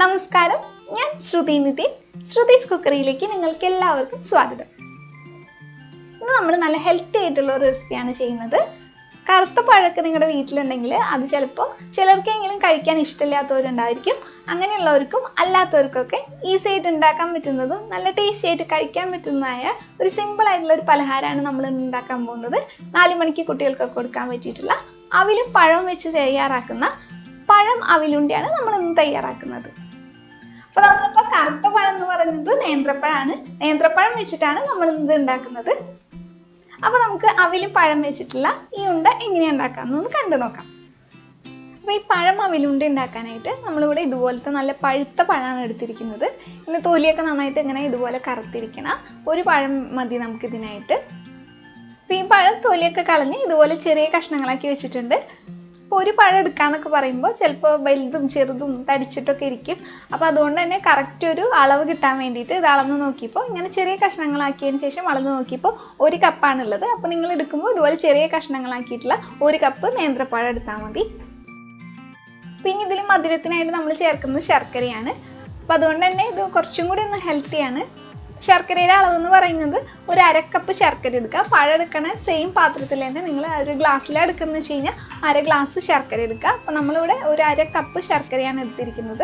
നമസ്കാരം, ഞാൻ ശ്രുതി നിതിൻ. ശ്രുതീസ് കുക്കറിയിലേക്ക് നിങ്ങൾക്ക് എല്ലാവർക്കും സ്വാഗതം. ഇന്ന് നമ്മൾ നല്ല ഹെൽത്തി ആയിട്ടുള്ള ഒരു റെസിപ്പിയാണ് ചെയ്യുന്നത്. കറുത്ത പഴമൊക്കെ നിങ്ങളുടെ വീട്ടിലുണ്ടെങ്കിൽ അത് ചിലപ്പോൾ ചിലർക്കെങ്കിലും കഴിക്കാൻ ഇഷ്ടമില്ലാത്തവരുണ്ടായിരിക്കും. അങ്ങനെയുള്ളവർക്കും അല്ലാത്തവർക്കൊക്കെ ഈസി ആയിട്ട് ഉണ്ടാക്കാൻ പറ്റുന്നതും നല്ല ടേസ്റ്റി ആയിട്ട് കഴിക്കാൻ പറ്റുന്നതായ ഒരു സിമ്പിൾ ആയിട്ടുള്ള ഒരു പലഹാരമാണ് നമ്മൾ ഉണ്ടാക്കാൻ പോകുന്നത്. 4 മണിക്ക് കുട്ടികൾക്കൊക്കെ കൊടുക്കാൻ പറ്റിയിട്ടുള്ള അവിലും പഴവും വെച്ച് തയ്യാറാക്കുന്ന പഴം അവിലുണ്ടിയാണ് നമ്മൾ ഇന്ന് തയ്യാറാക്കുന്നത്. അപ്പോൾ നമ്മളിപ്പോൾ കറുത്ത പഴം എന്ന് പറയുന്നത് നേന്ത്രപ്പഴമാണ്. നേന്ത്രപ്പഴം വെച്ചിട്ടാണ് നമ്മൾ ഇത് ഉണ്ടാക്കുന്നത്. അപ്പോൾ നമുക്ക് അവിലും പഴം വെച്ചിട്ടുള്ള ഈ ഉണ്ട എങ്ങനെയാണ് ഉണ്ടാക്കാമെന്നൊന്ന് കണ്ടു നോക്കാം. അപ്പോൾ ഈ പഴം അവിലുണ്ട ഉണ്ടാക്കാനായിട്ട് നമ്മളിവിടെ ഇതുപോലത്തെ നല്ല പഴുത്ത പഴമാണ് എടുത്തിരിക്കുന്നത്. ഇതിൻ്റെ തൊലിയൊക്കെ നന്നായിട്ട് ഇങ്ങനെ ഇതുപോലെ കറുത്തിരിക്കണം. ഒരു പഴം മതി നമുക്കിതിനായിട്ട്. അപ്പോൾ ഈ പഴം തൊലിയൊക്കെ കളഞ്ഞ് ഇതുപോലെ ചെറിയ കഷ്ണങ്ങളാക്കി വെച്ചിട്ടുണ്ട്. ഒരു പഴം എടുക്കാന്നൊക്കെ പറയുമ്പോൾ ചിലപ്പോൾ വലുതും ചെറുതും തടിച്ചിട്ടൊക്കെ ഇരിക്കും. അപ്പോൾ അതുകൊണ്ട് തന്നെ കറക്റ്റ് ഒരു അളവ് കിട്ടാൻ വേണ്ടിയിട്ട് ഇത് അളന്ന് നോക്കിയപ്പോൾ ഇങ്ങനെ ചെറിയ കഷ്ണങ്ങളാക്കിയതിന് ശേഷം അളന്ന് നോക്കിയപ്പോൾ 1 കപ്പാണുള്ളത്. അപ്പോൾ നിങ്ങൾ എടുക്കുമ്പോൾ ഇതുപോലെ ചെറിയ കഷ്ണങ്ങളാക്കിയിട്ടുള്ള 1 കപ്പ് നേന്ത്രപ്പഴം എടുത്താൽ മതി. പിന്നെ ഇതിൽ മധുരത്തിനായിട്ട് നമ്മൾ ചേർക്കുന്നത് ശർക്കരയാണ്. അപ്പോൾ അതുകൊണ്ട് തന്നെ ഇത് കുറച്ചും കൂടി ഒന്ന് ഹെൽത്തിയാണ്. ശർക്കരയുടെ അളവ് എന്ന് പറയുന്നത് ഒരു 1/2 കപ്പ് ശർക്കര എടുക്കുക. പഴം എടുക്കണ സെയിം പാത്രത്തിൽ തന്നെ നിങ്ങൾ ഒരു ഗ്ലാസ്സിലാണ് എടുക്കുന്നത് വെച്ച് കഴിഞ്ഞാൽ 1/2 ഗ്ലാസ് ശർക്കര എടുക്കുക. അപ്പോൾ നമ്മളിവിടെ ഒരു 1/2 കപ്പ് ശർക്കരയാണ് എടുത്തിരിക്കുന്നത്.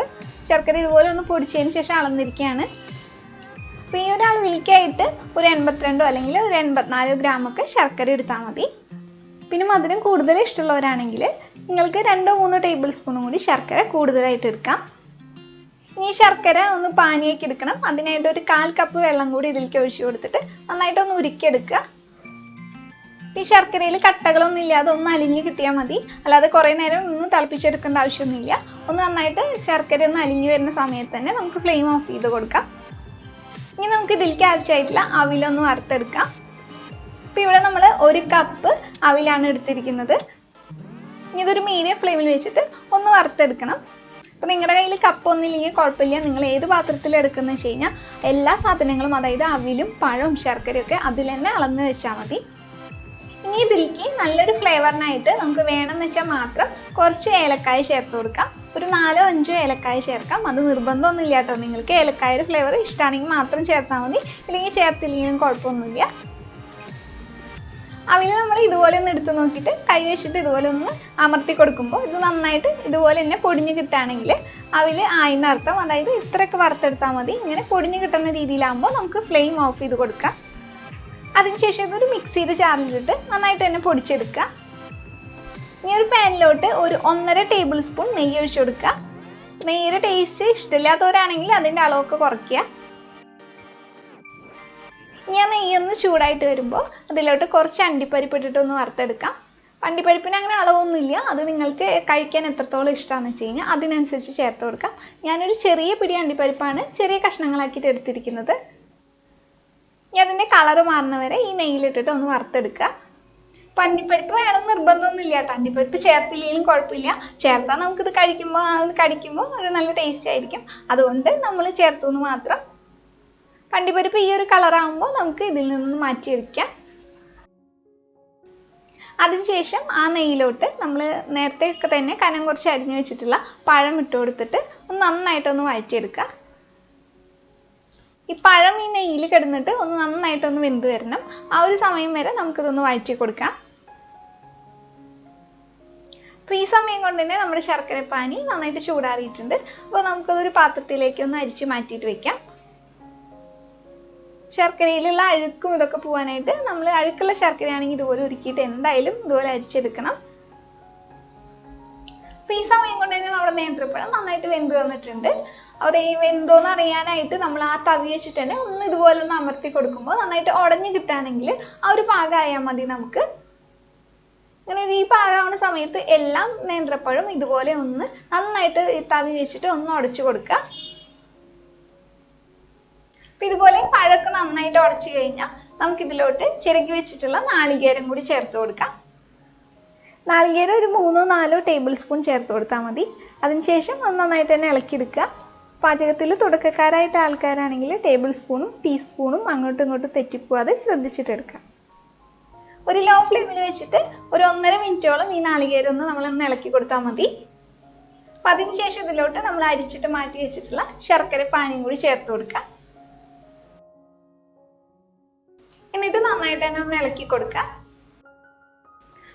ശർക്കര ഇതുപോലെ ഒന്ന് പൊടിച്ചതിന് ശേഷം അളന്നിരിക്കുകയാണ്. അപ്പോൾ ഈ ഒരു അളവിലേക്കായിട്ട് ഒരു 82 അല്ലെങ്കിൽ ഒരു 84 ഗ്രാമൊക്കെ ശർക്കര എടുത്താൽ മതി. പിന്നെ മധുരം കൂടുതൽ ഇഷ്ടമുള്ളവരാണെങ്കിൽ നിങ്ങൾക്ക് 2-3 ടേബിൾ സ്പൂണും കൂടി ശർക്കര കൂടുതലായിട്ട് എടുക്കാം. ഈ ശർക്കര ഒന്ന് പാനിയാക്കി എടുക്കണം. അതിനായിട്ട് ഒരു 1/4 കപ്പ് വെള്ളം കൂടി ഇതിലേക്ക് ഒഴിച്ചു കൊടുത്തിട്ട് നന്നായിട്ടൊന്ന് ഉരുക്കിയെടുക്കുക. ഈ ശർക്കരയിൽ കട്ടകളൊന്നും ഇല്ലാതെ ഒന്ന് അലിഞ്ഞ് കിട്ടിയാൽ മതി. അല്ലാതെ കുറേ നേരം ഒന്ന് തിളപ്പിച്ചെടുക്കേണ്ട ആവശ്യമൊന്നുമില്ല. ഒന്ന് നന്നായിട്ട് ശർക്കര ഒന്ന് അലിഞ്ഞ് വരുന്ന സമയത്ത് തന്നെ നമുക്ക് ഫ്ലെയിം ഓഫ് ചെയ്ത് കൊടുക്കാം. ഇനി നമുക്ക് ഇതിലേക്ക് ആവശ്യമായിട്ടുള്ള അവിലൊന്ന് വറുത്തെടുക്കാം. അപ്പോൾ ഇവിടെ നമ്മൾ 1 കപ്പ് അവിലാണ് എടുത്തിരിക്കുന്നത്. ഇനി ഇതൊരു മീഡിയം ഫ്ലെയിമിൽ വെച്ചിട്ട് ഒന്ന് വറുത്തെടുക്കണം. അപ്പോൾ നിങ്ങളുടെ കയ്യിൽ കപ്പൊന്നുമില്ലെങ്കിൽ കുഴപ്പമില്ല. നിങ്ങൾ ഏത് പാത്രത്തിൽ എടുക്കുന്നത് വെച്ച് കഴിഞ്ഞാൽ എല്ലാ സാധനങ്ങളും, അതായത് അവിലും പഴവും ശർക്കരയൊക്കെ അതിൽ തന്നെ അളന്ന് വെച്ചാൽ മതി. ഇനി ഇതിലേക്ക് നല്ലൊരു ഫ്ലേവറിനായിട്ട് നമുക്ക് വേണമെന്ന് വെച്ചാൽ മാത്രം കുറച്ച് ഏലക്കായ ചേർത്ത് കൊടുക്കാം. ഒരു 4-5 ഏലക്കായ ചേർക്കാം. അത് നിർബന്ധമൊന്നും ഇല്ല കേട്ടോ. നിങ്ങൾക്ക് ഏലക്കായ ഫ്ലേവർ ഇഷ്ടമാണെങ്കിൽ മാത്രം ചേർത്താൽ മതി, ഇല്ലെങ്കിൽ ചേർത്തില്ലെങ്കിലും കുഴപ്പമൊന്നുമില്ല. അവിൽ നമ്മൾ ഇതുപോലെ ഒന്ന് എടുത്ത് നോക്കിയിട്ട് കൈ വെച്ചിട്ട് ഇതുപോലെ ഒന്ന് അമർത്തി കൊടുക്കുമ്പോൾ ഇത് നന്നായിട്ട് ഇതുപോലെ തന്നെ പൊടിഞ്ഞ് കിട്ടുകയാണെങ്കിൽ അവിൽ ആയിന്ന് അർത്ഥം. അതായത് ഇത്രയൊക്കെ വറുത്തെടുത്താൽ മതി. ഇങ്ങനെ പൊടിഞ്ഞ് കിട്ടുന്ന രീതിയിലാകുമ്പോൾ നമുക്ക് ഫ്ലെയിം ഓഫ് ചെയ്ത് കൊടുക്കാം. അതിനുശേഷം ഇതൊരു മിക്സിയുടെ ജാറിലിട്ട് നന്നായിട്ട് തന്നെ പൊടിച്ചെടുക്കുക. ഇനി ഒരു പാനിലോട്ട് ഒരു 1.5 ടേബിൾ സ്പൂൺ നെയ്യ് ഒഴിച്ചു കൊടുക്കുക. നെയ്യുടെ ടേസ്റ്റ് ഇഷ്ടമില്ലാത്തവരാണെങ്കിൽ അതിൻ്റെ അളവൊക്കെ കുറയ്ക്കുക. ഞാൻ നെയ്യൊന്ന് ചൂടായിട്ട് വരുമ്പോൾ അതിലോട്ട് കുറച്ച് അണ്ടിപ്പരിപ്പ് ഇട്ടിട്ടൊന്ന് വറുത്തെടുക്കാം. അണ്ടിപ്പരിപ്പിന് അങ്ങനെ അളവൊന്നുമില്ല. അത് നിങ്ങൾക്ക് കഴിക്കാൻ എത്രത്തോളം ഇഷ്ടമാണെന്ന് വെച്ച് കഴിഞ്ഞാൽ അതിനനുസരിച്ച് ചേർത്ത് കൊടുക്കാം. ഞാനൊരു ചെറിയ പിടി അണ്ടിപ്പരിപ്പാണ് ചെറിയ കഷ്ണങ്ങളാക്കിയിട്ട് എടുത്തിരിക്കുന്നത്. ഇനി അതിൻ്റെ കളറ് മാറുന്നവരെ ഈ നെയ്യിലിട്ടിട്ട് ഒന്ന് വറുത്തെടുക്കുക. അപ്പം അണ്ടിപ്പരിപ്പ് വേണം നിർബന്ധമൊന്നുമില്ല കേട്ടോ. അണ്ടിപ്പരിപ്പ് ചേർത്തില്ലെങ്കിലും കുഴപ്പമില്ല. ചേർത്താൽ നമുക്കിത് കടിക്കുമ്പോൾ ഒരു നല്ല ടേസ്റ്റ് ആയിരിക്കും. അതുകൊണ്ട് നമ്മൾ ചേർത്തു എന്ന് മാത്രം. അണ്ടിപ്പരിപ്പ് ഈ ഒരു കളറാകുമ്പോൾ നമുക്ക് ഇതിൽ നിന്ന് മാറ്റി വയ്ക്കാം. അതിനുശേഷം ആ നെയ്യിലോട്ട് നമ്മൾ നേരത്തെ ഒക്കെ തന്നെ കനം കുറച്ച് അരിഞ്ഞു വെച്ചിട്ടുള്ള പഴം ഇട്ട് കൊടുത്തിട്ട് ഒന്ന് നന്നായിട്ടൊന്ന് വഴറ്റിയെടുക്കുക. ഈ പഴം ഈ നെയ്യിൽ കിടന്നിട്ട് ഒന്ന് നന്നായിട്ടൊന്ന് വെന്ത് വരണം. ആ ഒരു സമയം വരെ നമുക്കിതൊന്ന് വഴറ്റി കൊടുക്കാം. അപ്പോൾ ഈ സമയം കൊണ്ട് തന്നെ നമ്മുടെ ശർക്കരപ്പാനി നന്നായിട്ട് ചൂടാറിയിട്ടുണ്ട്. അപ്പോൾ നമുക്കതൊരു പാത്രത്തിലേക്ക് ഒന്ന് അരിച്ച് മാറ്റിയിട്ട് വെക്കാം. ശർക്കരയിലുള്ള അഴുക്കും ഇതൊക്കെ പോകാനായിട്ട് നമ്മൾ അഴുക്കുള്ള ശർക്കരയാണെങ്കിൽ ഇതുപോലെ ഉരുക്കിയിട്ട് എന്തായാലും ഇതുപോലെ അരിച്ചെടുക്കണം. അപ്പോൾ ഈ സമയം കൊണ്ട് തന്നെ നമ്മുടെ നേന്ത്രപ്പഴം നന്നായിട്ട് വെന്ത് വന്നിട്ടുണ്ട്. അത് വെന്തോന്ന് അറിയാനായിട്ട് നമ്മൾ ആ തവി വെച്ചിട്ട് തന്നെ ഒന്ന് ഇതുപോലെ ഒന്ന് അമർത്തി കൊടുക്കുമ്പോൾ നന്നായിട്ട് ഉടഞ്ഞു കിട്ടുകയാണെങ്കിൽ ആ ഒരു പാകമായാൽ മതി നമുക്ക്. അങ്ങനെ ഈ പാകമാവുന്ന സമയത്ത് എല്ലാം നേന്ത്രപ്പഴം ഇതുപോലെ ഒന്ന് നന്നായിട്ട് തവി വെച്ചിട്ട് ഒന്ന് ഉടച്ചു കൊടുക്കുക. അപ്പം ഇതുപോലെ പഴമൊക്കെ നന്നായിട്ട് ഉടച്ചു കഴിഞ്ഞാൽ നമുക്കിതിലോട്ട് ചിരകി വെച്ചിട്ടുള്ള നാളികേരം കൂടി ചേർത്ത് കൊടുക്കാം. നാളികേരം ഒരു 3-4 ടേബിൾ സ്പൂൺ ചേർത്ത് കൊടുത്താൽ മതി. അതിനുശേഷം ഒന്ന് നന്നായിട്ട് തന്നെ ഇളക്കിയെടുക്കുക. പാചകത്തിൽ തുടക്കക്കാരായിട്ട് ആൾക്കാരാണെങ്കിൽ ടേബിൾ സ്പൂണും ടീസ്പൂണും അങ്ങോട്ടും ഇങ്ങോട്ടും തെറ്റിപ്പോവാതെ ശ്രദ്ധിച്ചിട്ടെടുക്കാം. ഒരു ലോ ഫ്ലെയിമിൽ വെച്ചിട്ട് ഒരു 1.5 മിനിറ്റോളം ഈ നാളികേരം ഒന്ന് നമ്മളൊന്ന് ഇളക്കി കൊടുത്താൽ മതി. അപ്പം അതിനുശേഷം ഇതിലോട്ട് നമ്മൾ അരിച്ചിട്ട് മാറ്റി വെച്ചിട്ടുള്ള ശർക്കര പാനിയും കൂടി ചേർത്ത് കൊടുക്കുക. എന്നിട്ട് നന്നായിട്ട് തന്നെ ഒന്ന് ഇളക്കി കൊടുക്കുക.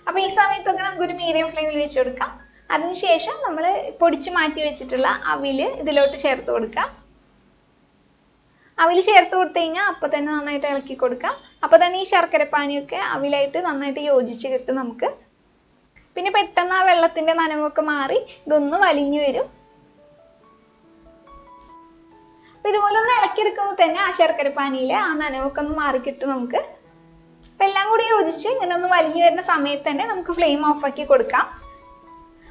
അപ്പൊ ഈ സമയത്തൊക്കെ നമുക്കൊരു മീഡിയം ഫ്ലെയിമിൽ വെച്ച് കൊടുക്കാം. അതിനുശേഷം നമ്മൾ പൊടിച്ച് മാറ്റി വെച്ചിട്ടുള്ള അവില് ഇതിലോട്ട് ചേർത്ത് കൊടുക്കുക. അവിൽ ചേർത്ത് കൊടുത്തു കഴിഞ്ഞാൽ അപ്പൊ തന്നെ നന്നായിട്ട് ഇളക്കി കൊടുക്കാം. അപ്പൊ തന്നെ ഈ ശർക്കര പാനിയൊക്കെ അവിലായിട്ട് നന്നായിട്ട് യോജിച്ച് കിട്ടും നമുക്ക്. പിന്നെ പെട്ടെന്ന് ആ വെള്ളത്തിന്റെ നനവൊക്കെ മാറി ഇതൊന്ന് വലിഞ്ഞു വരും. അപ്പൊ ഇതുപോലെ ഒന്ന് ഇളക്കിയെടുക്കുമ്പോൾ തന്നെ ആ ശർക്കര പാനിയിലെ ആ നനവൊക്കെ ഒന്ന് മാറി കിട്ടും നമുക്ക്. അപ്പൊ എല്ലാം കൂടി യോജിച്ച് ഇങ്ങനെ ഒന്ന് വലിഞ്ഞു വരുന്ന സമയത്ത് തന്നെ നമുക്ക് ഫ്ലെയിം ഓഫ് ആക്കി കൊടുക്കാം.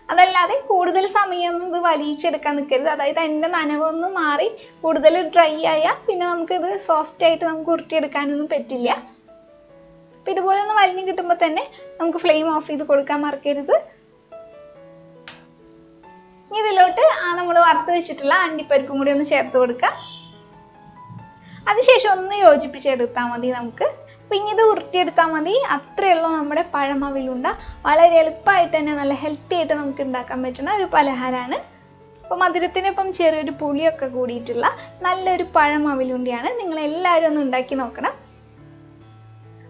അതല്ലാതെ കൂടുതൽ സമയമൊന്നും ഇത് വലിയിച്ചെടുക്കാൻ നിൽക്കരുത്. അതായത് അതിന്റെ നനവൊന്നും മാറി കൂടുതൽ ഡ്രൈ ആയാൽ പിന്നെ നമുക്ക് ഇത് സോഫ്റ്റ് ആയിട്ട് നമുക്ക് ഉരുട്ടിയെടുക്കാനൊന്നും പറ്റില്ല. അപ്പൊ ഇതുപോലെ ഒന്ന് വലിഞ്ഞു കിട്ടുമ്പോൾ തന്നെ നമുക്ക് ഫ്ലെയിം ഓഫ് ചെയ്ത് കൊടുക്കാൻ മറക്കരുത്. ഇതിലോട്ട് നമ്മൾ വറുത്ത് വെച്ചിട്ടുള്ള അണ്ടിപ്പരിപ്പും കൂടി ഒന്ന് ചേർത്ത് കൊടുക്കാം. അതിനുശേഷം ഒന്ന് യോജിപ്പിച്ചെടുത്താൽ മതി നമുക്ക്. അപ്പൊ ഇനി ഇത് ഉരുട്ടിയെടുത്താൽ മതി. അത്രയുള്ളൂ നമ്മുടെ പഴം അവിലുണ്ട. വളരെ എളുപ്പമായിട്ട് തന്നെ നല്ല ഹെൽത്തി ആയിട്ട് നമുക്ക് ഉണ്ടാക്കാൻ പറ്റുന്ന ഒരു പലഹാരമാണ്. അപ്പൊ മധുരത്തിനൊപ്പം ചെറിയൊരു പുളിയൊക്കെ കൂടിയിട്ടുള്ള നല്ലൊരു പഴം അവിലുണ്ടിയാണ്. നിങ്ങൾ എല്ലാവരും ഒന്ന് ഉണ്ടാക്കി നോക്കണം.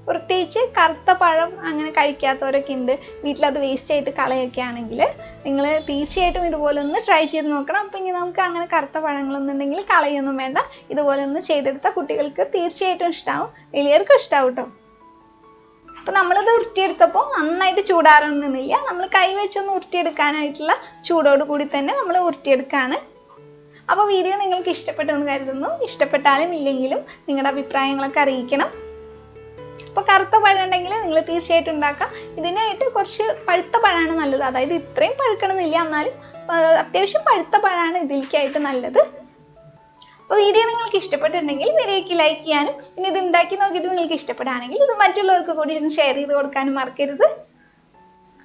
പ്രത്യേകിച്ച് കറുത്ത പഴം അങ്ങനെ കഴിക്കാത്തവരൊക്കെ ഉണ്ട്, വീട്ടിലത് വേസ്റ്റ് ആയിട്ട് കളയൊക്കെ ആണെങ്കിൽ നിങ്ങൾ തീർച്ചയായിട്ടും ഇതുപോലെ ഒന്ന് ട്രൈ ചെയ്ത് നോക്കണം. അപ്പം ഇനി നമുക്ക് അങ്ങനെ കറുത്ത പഴങ്ങളൊന്നും ഉണ്ടെങ്കിൽ കളയൊന്നും വേണ്ട. ഇതുപോലെ ഒന്ന് ചെയ്തെടുത്താൽ കുട്ടികൾക്ക് തീർച്ചയായിട്ടും ഇഷ്ടമാവും, വലിയവർക്കും ഇഷ്ടമാവും കേട്ടോ. അപ്പം നമ്മളിത് ഉരുട്ടിയെടുത്തപ്പോൾ നന്നായിട്ട് ചൂടാറൊന്നുമില്ല. നമ്മൾ കൈ വെച്ചൊന്ന് ഉരുട്ടിയെടുക്കാനായിട്ടുള്ള ചൂടോട് കൂടി തന്നെ നമ്മൾ ഉരുട്ടിയെടുക്കുകയാണ്. അപ്പോൾ വീഡിയോ നിങ്ങൾക്ക് ഇഷ്ടപ്പെട്ടു എന്ന് കരുതുന്നു. ഇഷ്ടപ്പെട്ടാലും ഇല്ലെങ്കിലും നിങ്ങളുടെ അഭിപ്രായങ്ങളൊക്കെ അറിയിക്കണം. അപ്പൊ കറുത്ത പഴം ഉണ്ടെങ്കിൽ നിങ്ങൾ തീർച്ചയായിട്ടും ഉണ്ടാക്കാം. ഇതിനായിട്ട് കുറച്ച് പഴുത്ത പഴമാണ് നല്ലത്. അതായത് ഇത്രയും പഴുക്കണമെന്നില്ല, എന്നാലും അത്യാവശ്യം പഴുത്ത പഴമാണ് ഇതിലേക്കായിട്ട് നല്ലത്. അപ്പോൾ വീഡിയോ നിങ്ങൾക്ക് ഇഷ്ടപ്പെട്ടിട്ടുണ്ടെങ്കിൽ വീഡിയോയ്ക്ക് ലൈക്ക് ചെയ്യാനും പിന്നെ ഇത് ഉണ്ടാക്കി നോക്കിയിട്ട് നിങ്ങൾക്ക് ഇഷ്ടപ്പെടുകയാണെങ്കിൽ ഇത് മറ്റുള്ളവർക്ക് കൂടി ഒന്ന് ഷെയർ ചെയ്ത് കൊടുക്കാനും മറക്കരുത്.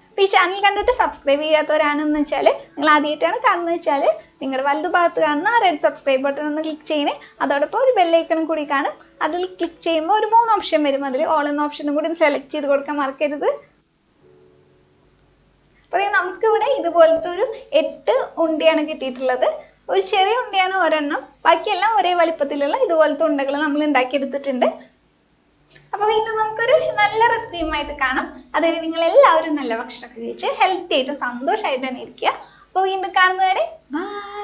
അപ്പോൾ ഈ ചാനൽ കണ്ടിട്ട് സബ്സ്ക്രൈബ് ചെയ്യാത്തവരാണെന്ന് വെച്ചാൽ, നിങ്ങൾ ആദ്യമായിട്ടാണ് കാണുന്നത് വെച്ചാൽ നിങ്ങളുടെ വലതു ഭാഗത്ത് കാണുന്ന റെഡ് സബ്സ്ക്രൈബ് ബട്ടൺ ഒന്ന് ക്ലിക്ക് ചെയ്യണേ. അതോടൊപ്പം ഒരു ബെല്ലൈക്കണും കൂടി കാണും. അതിൽ ക്ലിക്ക് ചെയ്യുമ്പോൾ ഒരു 3 ഓപ്ഷൻ വരും. അതിൽ ഓൾ എന്ന ഓപ്ഷനും കൂടി സെലക്ട് ചെയ്ത് കൊടുക്കാൻ മറക്കരുത്. അപ്പോൾ നമുക്കിവിടെ ഇതുപോലത്തെ ഒരു 8 ഉണ്ടയാണ് കിട്ടിയിട്ടുള്ളത്. ഒരു ചെറിയ ഉണ്ടയാണ് ഒരെണ്ണം, ബാക്കിയെല്ലാം ഒരേ വലിപ്പത്തിലുള്ള ഇതുപോലത്തെ ഉണ്ടകൾ നമ്മൾ ഉണ്ടാക്കിയെടുത്തിട്ടുണ്ട്. അപ്പോൾ വീണ്ടും നമുക്കൊരു നല്ല റെസിപ്പിയുമായിട്ട് കാണാം. അതായത് നിങ്ങൾ എല്ലാവരും നല്ല ഭക്ഷണമൊക്കെ കഴിച്ച് ഹെൽത്തി ആയിട്ടും സന്തോഷമായിട്ട് തന്നെ ഇരിക്കുക. അപ്പോൾ വീണ്ടും കാണുന്നവരെ ബൈ.